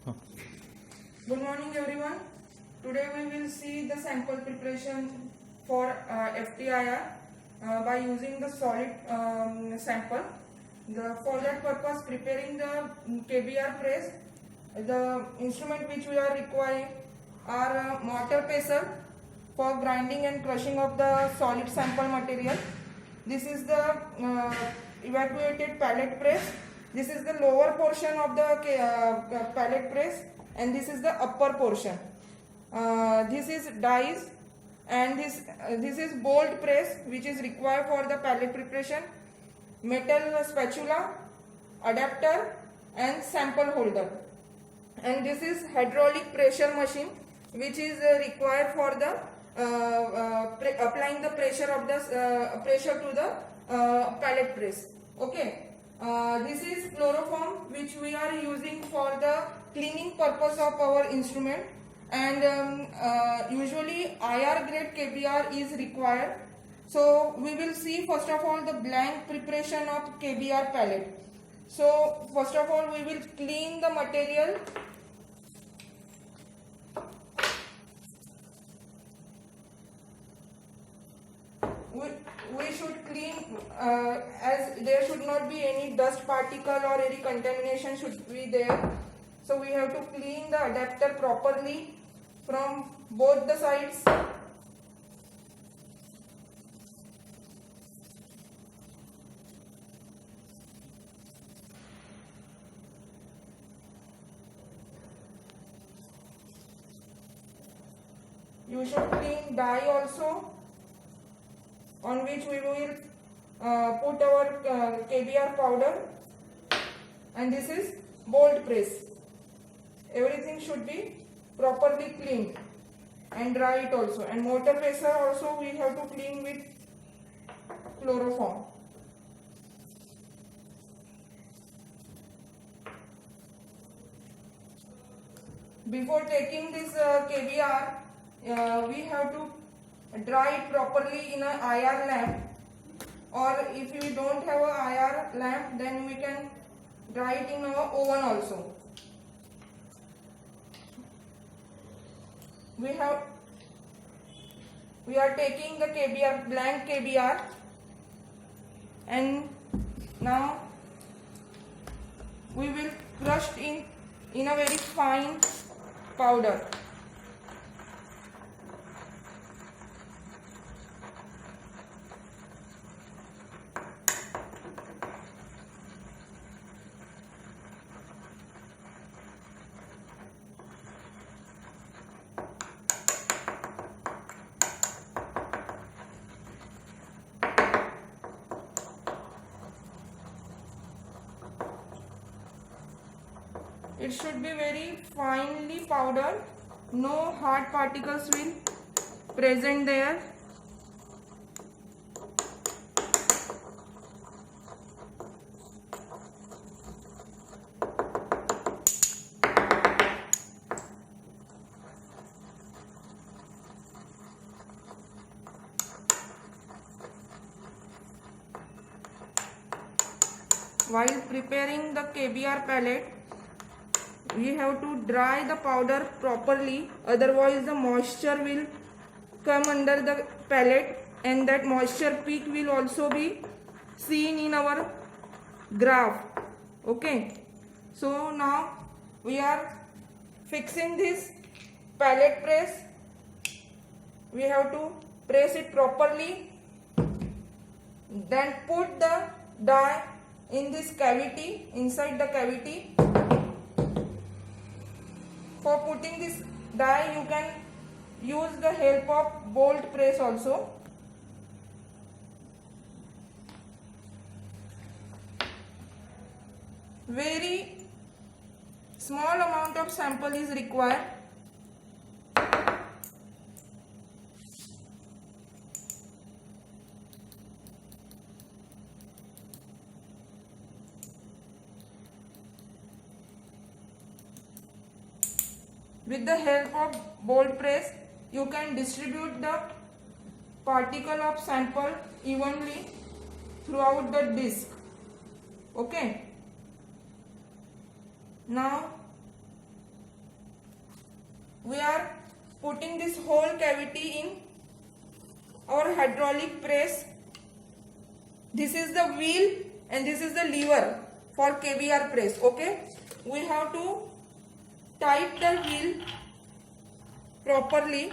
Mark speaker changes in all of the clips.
Speaker 1: Good morning everyone. Today we will see the sample preparation for FTIR by using the solid sample. For that purpose, preparing the KBR press, the instrument which we are requiring are mortar pestle for grinding and crushing of the solid sample material. This is the evacuated pallet press. This is the lower portion of the pallet press, and this is the upper portion. This is dies, and this is bolt press which is required for the pallet preparation, metal spatula, adapter and sample holder, and this is hydraulic pressure machine which is required for the applying the pressure of the pressure to the pallet press. Okay. This is chloroform which we are using for the cleaning purpose of our instrument, and usually IR grade KBR is required. So we will see first of all the blank preparation of KBR pallet. So first of all we will clean the material. We should clean as there should not be any dust particle or any contamination should be there. So we have to clean the adapter properly from both the sides. You should clean die also, on which we will put our KBR powder, and this is bolt press. Everything should be properly cleaned and dry it also, and mortar pestle also we have to clean with chloroform. Before taking this KBR, we have to dry it properly in an IR lamp, or if we don't have a IR lamp, then we can dry it in our oven also. We are taking the KBR, blank KBR, and now we will crush in a very fine powder. It should be very finely powdered, no hard particles will present there. While preparing the KBR pallet, we have to dry the powder properly, otherwise the moisture will come under the pallet, and that moisture peak will also be seen in our graph. Okay, so now we are fixing this pallet press. We have to press it properly, then put the die in this cavity, inside the cavity. For putting this die, you can use the help of bolt press also. Very small amount of sample is required. With the help of bolt press, you can distribute the particle of sample evenly throughout the disc. Okay. Now we are putting this whole cavity in our hydraulic press. This is the wheel and this is the lever for KBR press. Okay, we have to tight the wheel properly.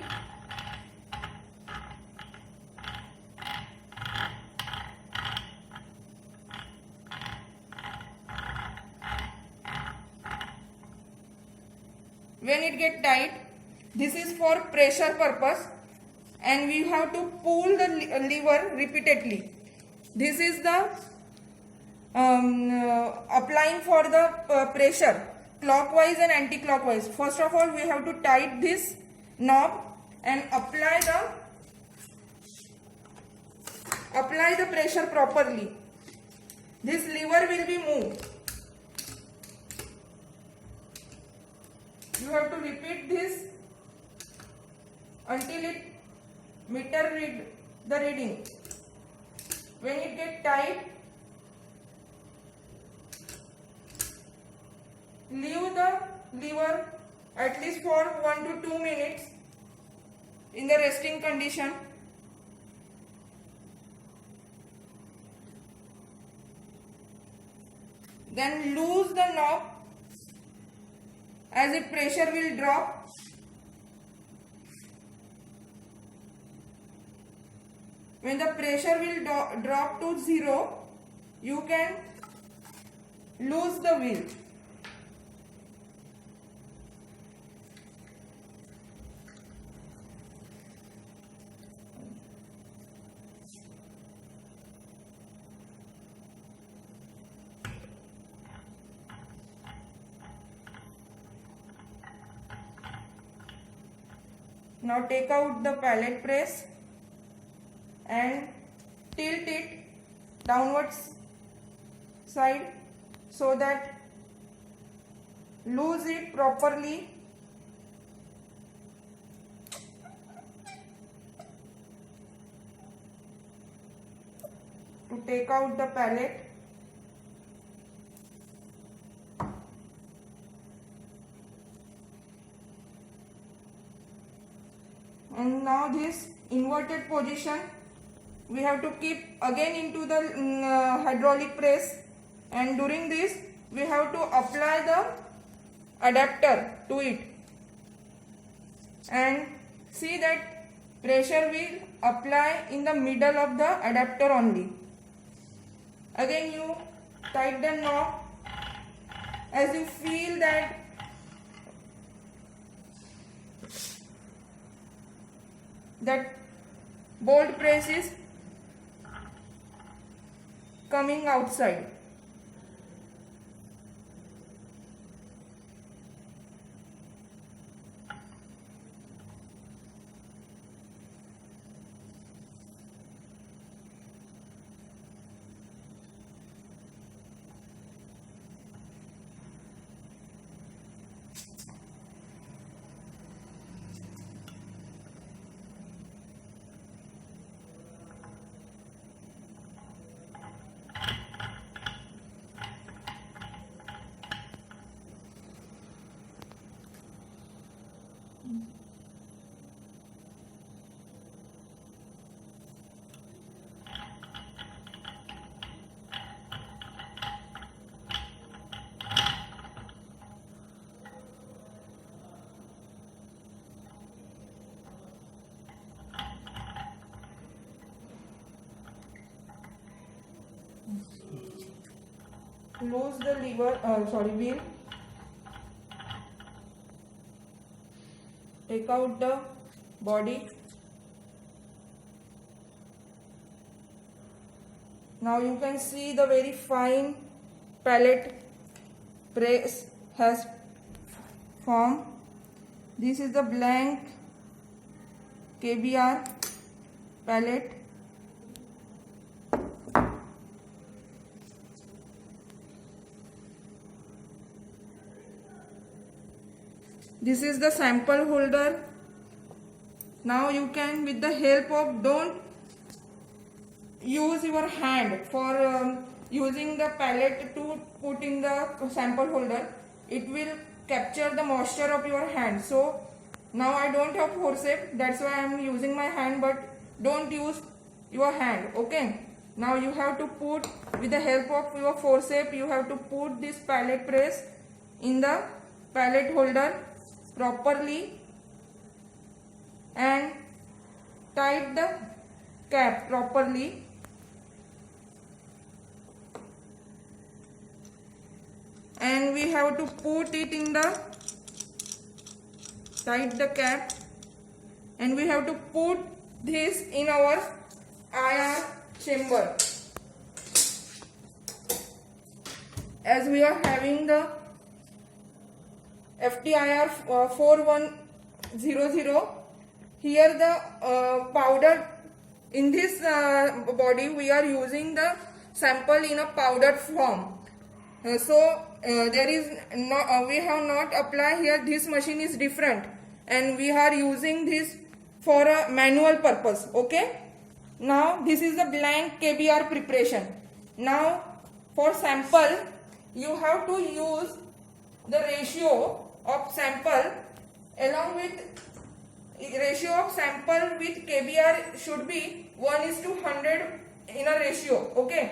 Speaker 1: When it get tight, this is for pressure purpose, and we have to pull the lever repeatedly. This is the applying for the pressure clockwise and anti-clockwise. First of all, we have to tight this knob and apply the pressure properly. This lever will be moved. You have to repeat this until it meter read the reading. When it get tight, leave the lever at least for 1 to 2 minutes in the resting condition. Then loose the knob as if pressure will drop. When the pressure will drop to 0, you can loose the wheel. Now take out the pallet press and tilt it downwards side so that loose it properly. To take out the pallet. And now this inverted position we have to keep again into the hydraulic press, and during this we have to apply the adapter to it and see that pressure will apply in the middle of the adapter only. Again you tighten the knob as you feel that bolt press is coming outside. Loose the wheel. Take out the body. Now you can see the very fine pallet press has formed. This is the blank KBR pallet. This is the sample holder. Now you can, with the help of, don't use your hand for using the pallet to put in the sample holder. It will capture the moisture of your hand. So Now I don't have forceps, that's why I am using my hand, but don't use your hand. Okay, now you have to put, with the help of your forceps, you have to put this pallet press in the pallet holder properly and tight the cap properly. And we have to put it in the, tight the cap, and we have to put this in our IR chamber. As we are having the FTIR 4100, here the powder, in this body we are using the sample in a powdered form. There is no, we have not applied here. This machine is different, and we are using this for a manual purpose. Okay, now this is the blank KBR preparation. Now for sample, you have to use the ratio of sample, along with ratio of sample with KBR should be 1:100 in a ratio. Okay,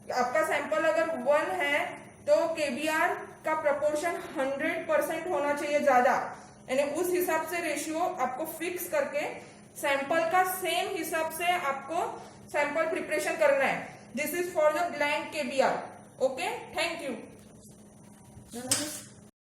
Speaker 1: आपका sample अगर 1 है तो KBR का proportion 100% होना चाहिए ज्यादा, यानी उस हिसाब से रेशियो आपको फिक्स करके सैंपल का सेम हिसाब से आपको सैंपल प्रिपरेशन करना है. This is for the blank KBR. Okay, thank you.